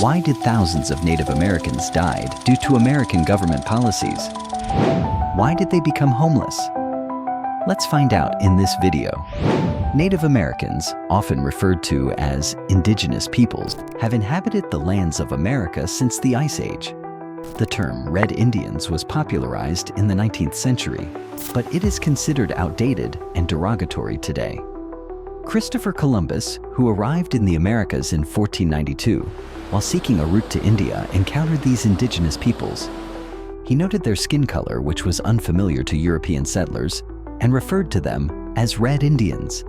Why did thousands of Native Americans die due to American government policies? Why did they become homeless? Let's find out in this video. Native Americans, often referred to as indigenous peoples, have inhabited the lands of America since the Ice Age. The term Red Indians was popularized in the 19th century, but it is considered outdated and derogatory today. Christopher Columbus, who arrived in the Americas in 1492, while seeking a route to India, encountered these indigenous peoples. He noted their skin color, which was unfamiliar to European settlers, and referred to them as Red Indians.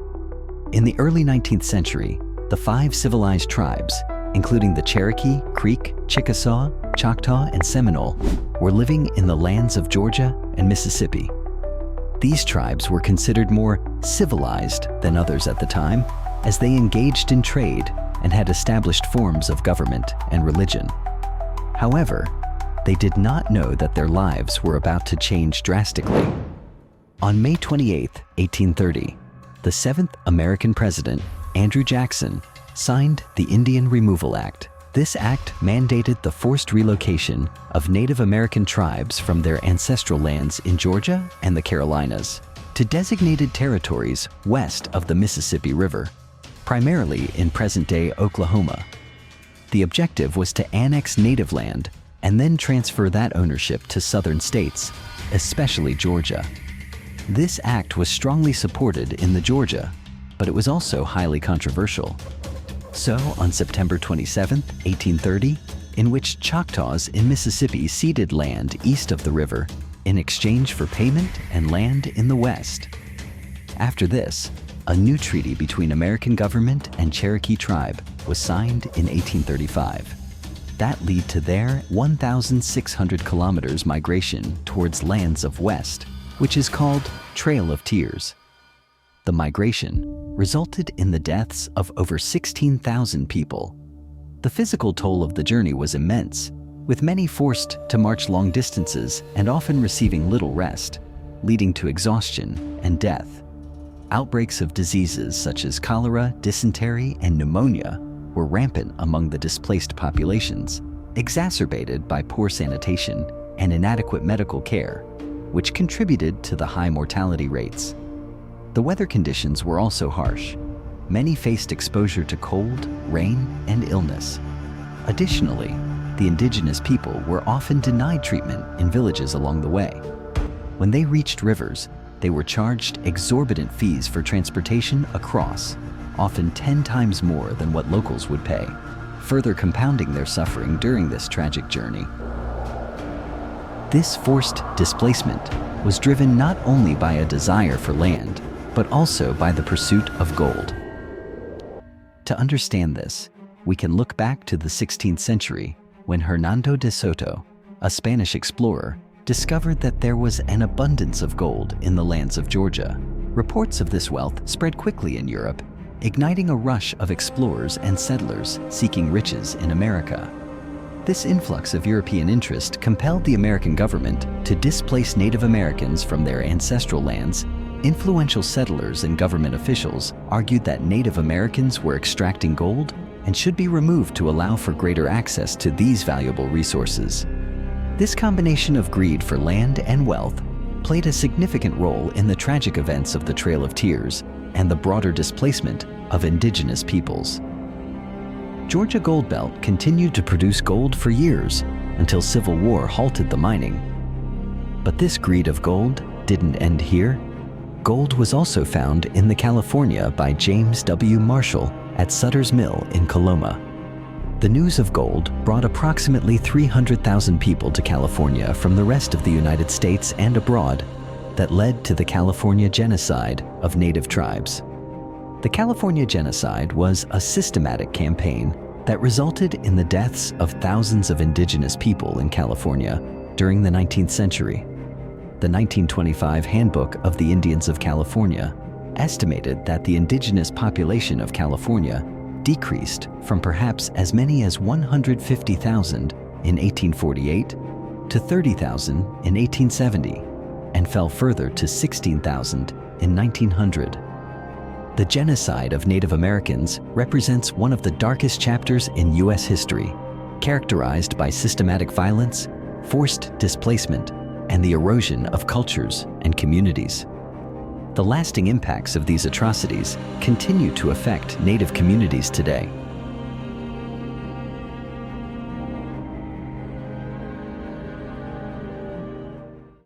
In the early 19th century, the Five Civilized Tribes, including the Cherokee, Creek, Chickasaw, Choctaw, and Seminole, were living in the lands of Georgia and Mississippi. These tribes were considered more civilized than others at the time, as they engaged in trade and had established forms of government and religion. However, they did not know that their lives were about to change drastically. On May 28, 1830, the 7th American president, Andrew Jackson, signed the Indian Removal Act. This act mandated the forced relocation of Native American tribes from their ancestral lands in Georgia and the Carolinas to designated territories west of the Mississippi River, primarily in present-day Oklahoma. The objective was to annex native land and then transfer that ownership to southern states, especially Georgia. This act was strongly supported in Georgia, but it was also highly controversial. So, on September 27, 1830, in which Choctaws in Mississippi ceded land east of the river in exchange for payment and land in the west. After this, a new treaty between American government and Cherokee tribe was signed in 1835. That led to their 1,600 kilometers migration towards lands of west, which is called Trail of Tears. The migration resulted in the deaths of over 16,000 people. The physical toll of the journey was immense, with many forced to march long distances and often receiving little rest, leading to exhaustion and death. Outbreaks of diseases such as cholera, dysentery, and pneumonia were rampant among the displaced populations, exacerbated by poor sanitation and inadequate medical care, which contributed to the high mortality rates. The weather conditions were also harsh. Many faced exposure to cold, rain, and illness. Additionally, the indigenous people were often denied treatment in villages along the way. When they reached rivers, they were charged exorbitant fees for transportation across, often 10 times more than what locals would pay, further compounding their suffering during this tragic journey. This forced displacement was driven not only by a desire for land, but also by the pursuit of gold. To understand this, we can look back to the 16th century when Hernando de Soto, a Spanish explorer, discovered that there was an abundance of gold in the lands of Georgia. Reports of this wealth spread quickly in Europe, igniting a rush of explorers and settlers seeking riches in America. This influx of European interest compelled the American government to displace Native Americans from their ancestral lands. Influential settlers and government officials argued that Native Americans were extracting gold and should be removed to allow for greater access to these valuable resources. This combination of greed for land and wealth played a significant role in the tragic events of the Trail of Tears and the broader displacement of indigenous peoples. Georgia Gold Belt continued to produce gold for years until Civil War halted the mining. But this greed of gold didn't end here. Gold was also found in the California by James W. Marshall at Sutter's Mill in Coloma. The news of gold brought approximately 300,000 people to California from the rest of the United States and abroad that led to the California Genocide of Native tribes. The California Genocide was a systematic campaign that resulted in the deaths of thousands of indigenous people in California during the 19th century. The 1925 Handbook of the Indians of California estimated that the indigenous population of California decreased from perhaps as many as 150,000 in 1848 to 30,000 in 1870 and fell further to 16,000 in 1900. The genocide of Native Americans represents one of the darkest chapters in U.S. history, characterized by systematic violence, forced displacement, and the erosion of cultures and communities. The lasting impacts of these atrocities continue to affect Native communities today.